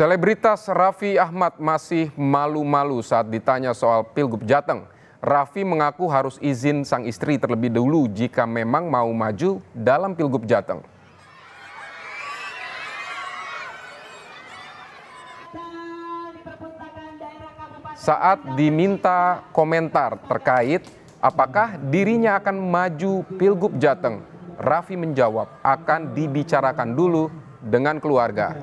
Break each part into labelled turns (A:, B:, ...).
A: Selebritas Raffi Ahmad masih malu-malu saat ditanya soal Pilgub Jateng. Raffi mengaku harus izin sang istri terlebih dahulu jika memang mau maju dalam Pilgub Jateng. Saat diminta komentar terkait apakah dirinya akan maju Pilgub Jateng, Raffi menjawab akan dibicarakan dulu dengan keluarga.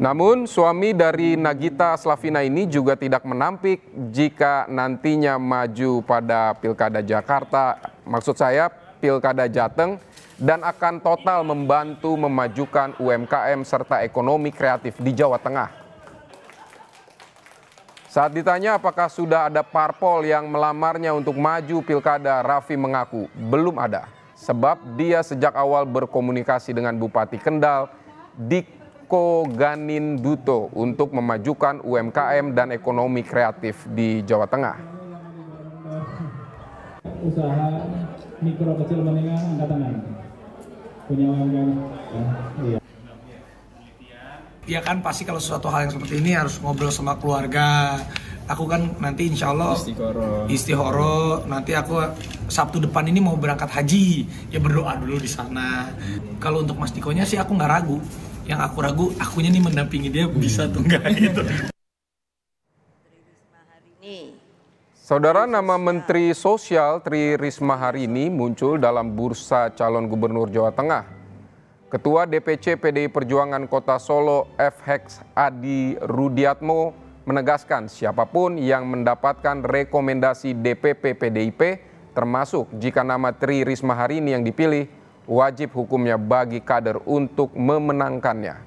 A: Namun suami dari Nagita Slavina ini juga tidak menampik jika nantinya maju pada Pilkada Jakarta, maksud saya Pilkada Jateng, dan akan total membantu memajukan UMKM serta ekonomi kreatif di Jawa Tengah. Saat ditanya apakah sudah ada parpol yang melamarnya untuk maju Pilkada, Raffi mengaku belum ada, sebab dia sejak awal berkomunikasi dengan Bupati Kendal, Diko Ganinduto, untuk memajukan UMKM dan ekonomi kreatif di Jawa Tengah.
B: Usaha mikro kecil menengah angkatan lain punya UMKM.
C: Ya kan pasti kalau sesuatu hal yang seperti ini harus ngobrol sama keluarga. Aku kan nanti insya Allah istihoro. Nanti aku Sabtu depan ini mau berangkat haji. Ya berdoa dulu di sana. Kalau untuk Mas Dikonya sih aku nggak ragu. Yang aku ragu akunya nih mendampingi dia bisa tuh nggak gitu.
A: Saudara, nama Menteri Sosial Tri Risma hari ini muncul dalam bursa calon gubernur Jawa Tengah. Ketua DPC PDI Perjuangan Kota Solo FX Adi Rudiatmo menegaskan siapapun yang mendapatkan rekomendasi DPP PDIP, termasuk jika nama Tri Risma hari ini yang dipilih, wajib hukumnya bagi kader untuk memenangkannya.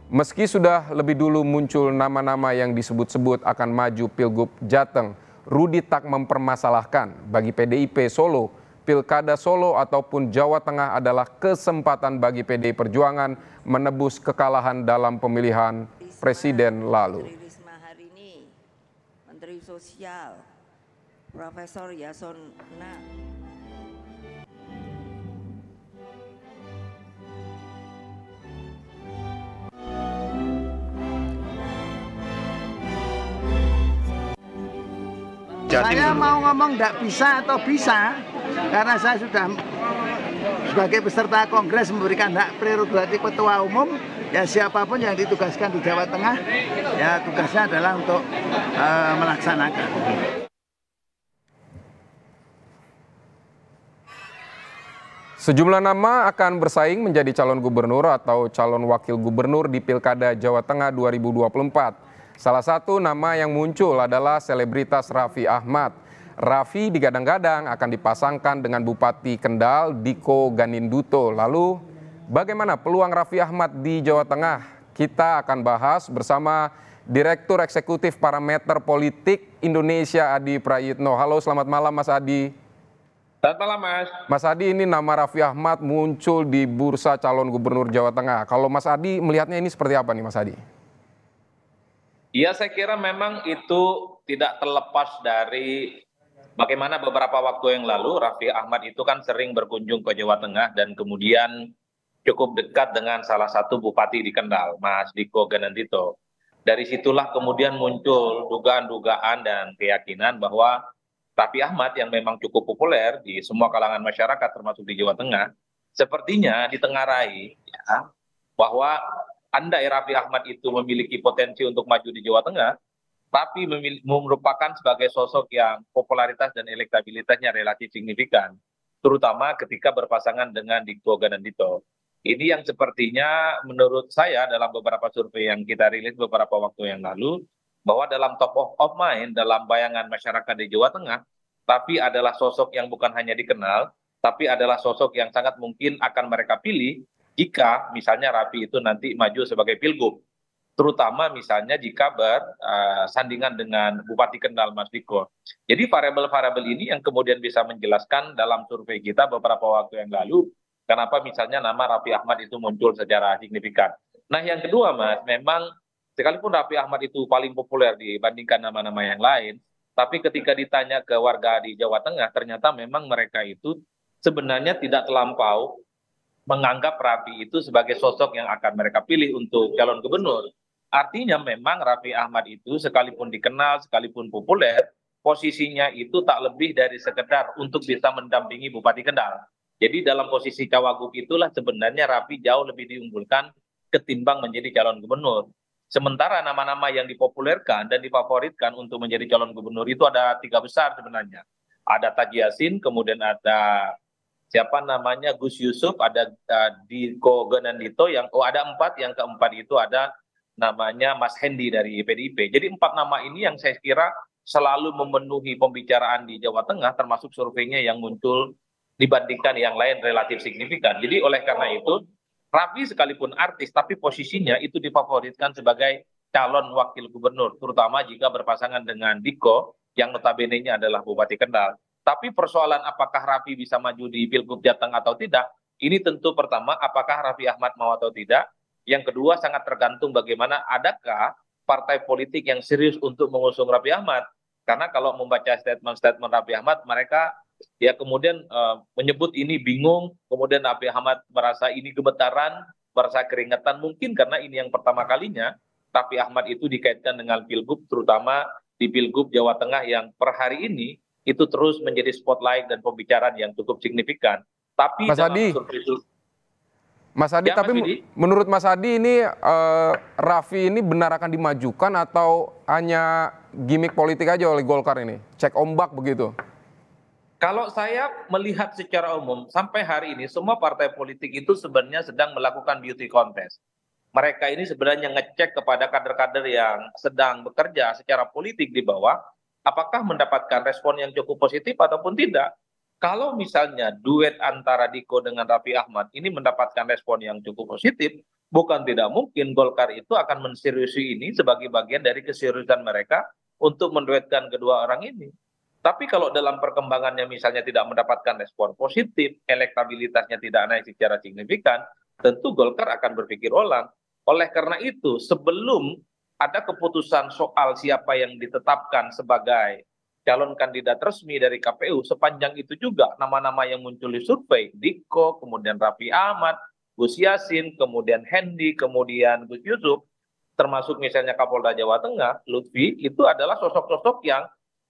A: Meski sudah lebih dulu muncul nama-nama yang disebut-sebut akan maju Pilgub Jateng, Rudi tak mempermasalahkan bagi PDIP Solo, Pilkada Solo ataupun Jawa Tengah adalah kesempatan bagi PDI Perjuangan menebus kekalahan dalam pemilihan presiden lalu.
D: Menteri Sosial, Profesor Yasona.
E: Saya mau ngomong tidak bisa atau bisa, karena saya sudah sebagai peserta kongres memberikan hak prerogatif ketua umum, ya siapapun yang ditugaskan di Jawa Tengah, ya tugasnya adalah untuk melaksanakan.
A: Sejumlah nama akan bersaing menjadi calon gubernur atau calon wakil gubernur di Pilkada Jawa Tengah 2024. Salah satu nama yang muncul adalah selebritas Raffi Ahmad. Raffi digadang-gadang akan dipasangkan dengan Bupati Kendal Diko Ganinduto. Lalu bagaimana peluang Raffi Ahmad di Jawa Tengah? Kita akan bahas bersama Direktur Eksekutif Parameter Politik Indonesia Adi Prayitno. Halo, selamat malam Mas Adi.
F: Selamat malam Mas.
A: Mas Adi, ini nama Raffi Ahmad muncul di bursa calon gubernur Jawa Tengah. Kalau Mas Adi melihatnya ini seperti apa nih Mas Adi?
F: Ya, saya kira memang itu tidak terlepas dari bagaimana beberapa waktu yang lalu Raffi Ahmad itu kan sering berkunjung ke Jawa Tengah dan kemudian cukup dekat dengan salah satu bupati di Kendal, Mas Diko Ganinduto. Dari situlah kemudian muncul dugaan-dugaan dan keyakinan bahwa Raffi Ahmad yang memang cukup populer di semua kalangan masyarakat termasuk di Jawa Tengah, sepertinya ditengarai ya, bahwa andai Raffi Ahmad itu memiliki potensi untuk maju di Jawa Tengah, tapi merupakan sebagai sosok yang popularitas dan elektabilitasnya relatif signifikan, terutama ketika berpasangan dengan Diko Ganinduto. Ini yang sepertinya menurut saya dalam beberapa survei yang kita rilis beberapa waktu yang lalu, bahwa dalam top of mind, dalam bayangan masyarakat di Jawa Tengah, tapi adalah sosok yang bukan hanya dikenal, tapi adalah sosok yang sangat mungkin akan mereka pilih jika misalnya Raffi itu nanti maju sebagai pilgub, terutama misalnya jika bersandingan dengan Bupati Kendal Mas Diko. Jadi variabel-variabel ini yang kemudian bisa menjelaskan dalam survei kita beberapa waktu yang lalu, kenapa misalnya nama Raffi Ahmad itu muncul secara signifikan. Nah yang kedua Mas, memang sekalipun Raffi Ahmad itu paling populer dibandingkan nama-nama yang lain, tapi ketika ditanya ke warga di Jawa Tengah, ternyata memang mereka itu sebenarnya tidak terlampau menganggap Raffi itu sebagai sosok yang akan mereka pilih untuk calon gubernur. Artinya memang Raffi Ahmad itu sekalipun dikenal, sekalipun populer, posisinya itu tak lebih dari sekedar untuk bisa mendampingi Bupati Kendal. Jadi dalam posisi cawagup itulah sebenarnya Raffi jauh lebih diunggulkan ketimbang menjadi calon gubernur. Sementara nama-nama yang dipopulerkan dan difavoritkan untuk menjadi calon gubernur itu ada 3 besar sebenarnya. Ada Taji Yassin, kemudian ada siapa namanya Gus Yusuf, ada Diko Gendito, ada 4, yang keempat itu ada namanya Mas Hendi dari PDIP. Jadi 4 nama ini yang saya kira selalu memenuhi pembicaraan di Jawa Tengah, termasuk surveinya yang muncul dibandingkan yang lain relatif signifikan. Jadi oleh karena itu, Raffi sekalipun artis, tapi posisinya itu difavoritkan sebagai calon wakil gubernur, terutama jika berpasangan dengan Diko, yang notabene-nya adalah Bupati Kendal. Tapi persoalan apakah Raffi bisa maju di Pilgub Jateng atau tidak, ini tentu pertama, apakah Raffi Ahmad mau atau tidak. Yang kedua, sangat tergantung bagaimana adakah partai politik yang serius untuk mengusung Raffi Ahmad. Karena kalau membaca statement-statement Raffi Ahmad, mereka ya kemudian menyebut ini bingung, kemudian Raffi Ahmad merasa ini gemetaran, merasa keringetan, mungkin karena ini yang pertama kalinya Raffi Ahmad itu dikaitkan dengan Pilgub, terutama di Pilgub Jawa Tengah yang per hari ini itu terus menjadi spotlight dan pembicaraan yang cukup signifikan. Tapi
A: Mas Adi, Mas Adi,
F: ya,
A: tapi
F: Mas Adi,
A: menurut Mas Adi ini Raffi ini benar akan dimajukan atau hanya gimmick politik aja oleh Golkar ini? Cek ombak begitu?
F: kalau saya melihat secara umum, sampai hari ini semua partai politik itu sebenarnya sedang melakukan beauty contest. Mereka ini sebenarnya ngecek kepada kader-kader yang sedang bekerja secara politik di bawah, apakah mendapatkan respon yang cukup positif ataupun tidak. Kalau misalnya duet antara Diko dengan Raffi Ahmad ini mendapatkan respon yang cukup positif, bukan tidak mungkin Golkar itu akan menseriusi ini sebagai bagian dari keseriusan mereka untuk menduetkan kedua orang ini. Tapi kalau dalam perkembangannya misalnya tidak mendapatkan respon positif, elektabilitasnya tidak naik secara signifikan, tentu Golkar akan berpikir ulang. Oleh karena itu, sebelum ada keputusan soal siapa yang ditetapkan sebagai calon kandidat resmi dari KPU, sepanjang itu juga nama-nama yang muncul di survei, Diko, kemudian Raffi Ahmad, Gus Yassin, kemudian Hendi, kemudian Gus Yusuf, termasuk misalnya Kapolda Jawa Tengah, Lutfi, itu adalah sosok-sosok yang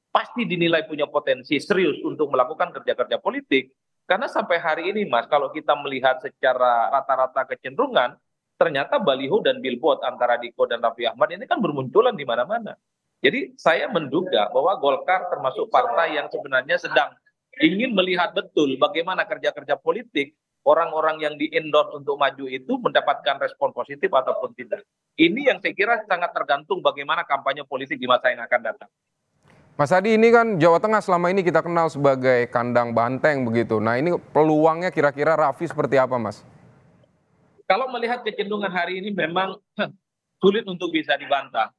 F: pasti dinilai punya potensi serius untuk melakukan kerja-kerja politik. Karena sampai hari ini, Mas, kalau kita melihat secara rata-rata kecenderungan, ternyata baliho dan billboard antara Diko dan Raffi Ahmad ini kan bermunculan di mana-mana. Jadi saya menduga bahwa Golkar termasuk partai yang sebenarnya sedang ingin melihat betul bagaimana kerja-kerja politik orang-orang yang di-endorse untuk maju itu mendapatkan respon positif ataupun tidak. Ini yang saya kira sangat tergantung bagaimana kampanye politik di masa yang akan datang.
A: Mas Adi, ini kan Jawa Tengah selama ini kita kenal sebagai kandang banteng begitu. Nah ini peluangnya kira-kira Raffi seperti apa, Mas?
F: Kalau melihat kecenderungan hari ini memang sulit untuk bisa dibantah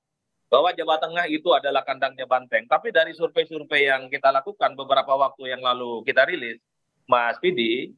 F: bahwa Jawa Tengah itu adalah kandangnya banteng. Tapi dari survei-survei yang kita lakukan beberapa waktu yang lalu kita rilis, Mas Pidi,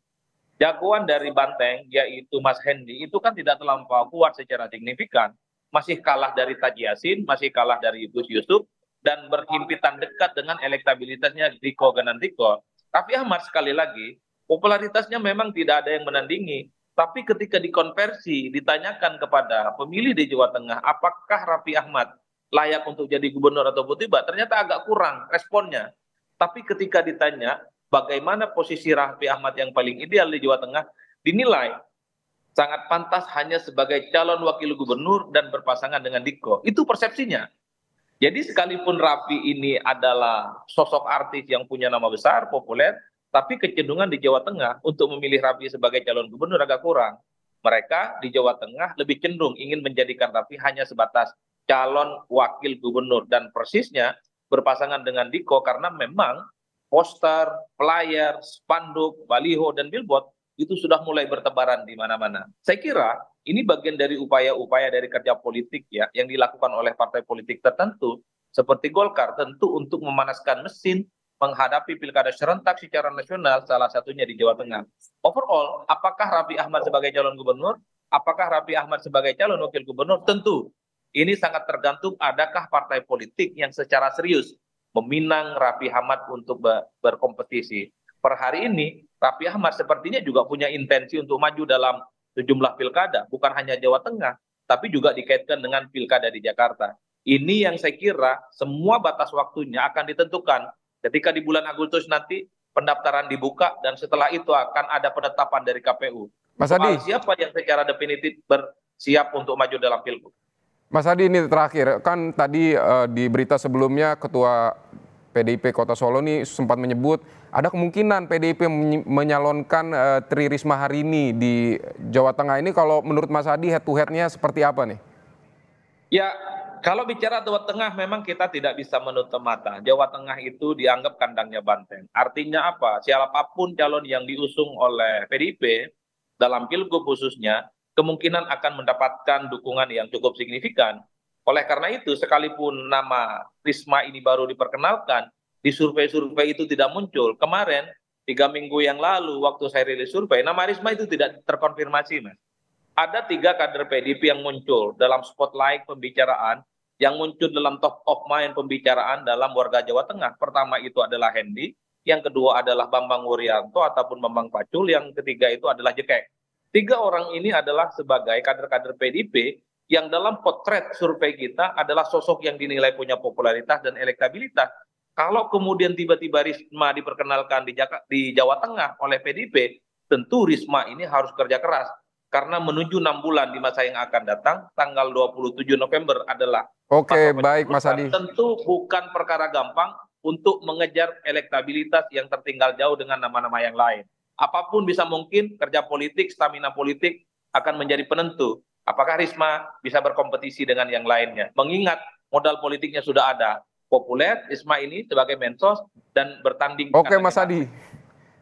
F: jagoan dari banteng yaitu Mas Hendi itu kan tidak terlampau kuat secara signifikan. Masih kalah dari Taji Yassin, masih kalah dari Gus Yusuf, dan berhimpitan dekat dengan elektabilitasnya Diko Gendito. Raffi Ahmad sekali lagi, popularitasnya memang tidak ada yang menandingi. Tapi ketika dikonversi, ditanyakan kepada pemilih di Jawa Tengah, apakah Raffi Ahmad layak untuk jadi gubernur ataupun tidak, ternyata agak kurang responnya. Tapi ketika ditanya bagaimana posisi Raffi Ahmad yang paling ideal di Jawa Tengah, dinilai sangat pantas hanya sebagai calon wakil gubernur dan berpasangan dengan Diko. Itu persepsinya. Jadi sekalipun Raffi ini adalah sosok artis yang punya nama besar, populer, tapi kecenderungan di Jawa Tengah untuk memilih Raffi sebagai calon gubernur agak kurang. Mereka di Jawa Tengah lebih cenderung ingin menjadikan Raffi hanya sebatas calon wakil gubernur dan persisnya berpasangan dengan Diko karena memang poster, flyer, spanduk, baliho, dan billboard itu sudah mulai bertebaran di mana-mana. Saya kira ini bagian dari upaya-upaya dari kerja politik ya yang dilakukan oleh partai politik tertentu seperti Golkar tentu untuk memanaskan mesin menghadapi pilkada serentak secara nasional, salah satunya di Jawa Tengah. Overall, apakah Raffi Ahmad sebagai calon gubernur? Apakah Raffi Ahmad sebagai calon wakil gubernur? Tentu ini sangat tergantung adakah partai politik yang secara serius meminang Raffi Ahmad untuk berkompetisi. Per hari ini Raffi Ahmad sepertinya juga punya intensi untuk maju dalam sejumlah pilkada, bukan hanya Jawa Tengah, tapi juga dikaitkan dengan pilkada di Jakarta. Ini yang saya kira semua batas waktunya akan ditentukan ketika di bulan Agustus nanti pendaftaran dibuka dan setelah itu akan ada penetapan dari KPU.
A: Mas Adi,
F: Siapa yang secara definitif bersiap untuk maju dalam pilgub.
A: Mas Adi ini terakhir, kan tadi di berita sebelumnya Ketua PDIP Kota Solo ini sempat menyebut ada kemungkinan PDIP menyalonkan Tri Risma hari ini di Jawa Tengah. Ini kalau menurut Mas Adi head to head-nya seperti apa nih?
F: Ya, kalau bicara Jawa Tengah memang kita tidak bisa menutup mata. Jawa Tengah itu dianggap kandangnya banteng. Artinya apa? Siapapun calon yang diusung oleh PDIP dalam pilgub khususnya, kemungkinan akan mendapatkan dukungan yang cukup signifikan. Oleh karena itu, sekalipun nama Risma ini baru diperkenalkan, di survei-survei itu tidak muncul. Kemarin, 3 minggu yang lalu, waktu saya rilis survei, nama Risma itu tidak terkonfirmasi, Mas. Ada 3 kader PDIP yang muncul dalam spotlight pembicaraan, yang muncul dalam top of mind pembicaraan dalam warga Jawa Tengah. Pertama itu adalah Hendi, yang kedua adalah Bambang Wuryanto ataupun Bambang Pacul, yang ketiga itu adalah Jekek. 3 orang ini adalah sebagai kader-kader PDIP yang dalam potret survei kita adalah sosok yang dinilai punya popularitas dan elektabilitas. Kalau kemudian tiba-tiba Risma diperkenalkan di Jawa Tengah oleh PDIP, tentu Risma ini harus kerja keras. Karena menuju 6 bulan di masa yang akan datang, tanggal 27 November adalah
A: Oke, baik Mas Adi.
F: Tentu bukan perkara gampang untuk mengejar elektabilitas yang tertinggal jauh dengan nama-nama yang lain. Apapun bisa mungkin, kerja politik, stamina politik akan menjadi penentu. Apakah Risma bisa berkompetisi dengan yang lainnya? Mengingat modal politiknya sudah ada. Populer, Risma ini sebagai mensos dan bertanding.
A: Oke Mas Adi.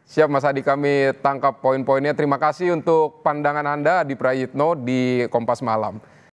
A: Siap Mas Adi, kami tangkap poin-poinnya. Terima kasih untuk pandangan Anda di Prayitno di Kompas Malam.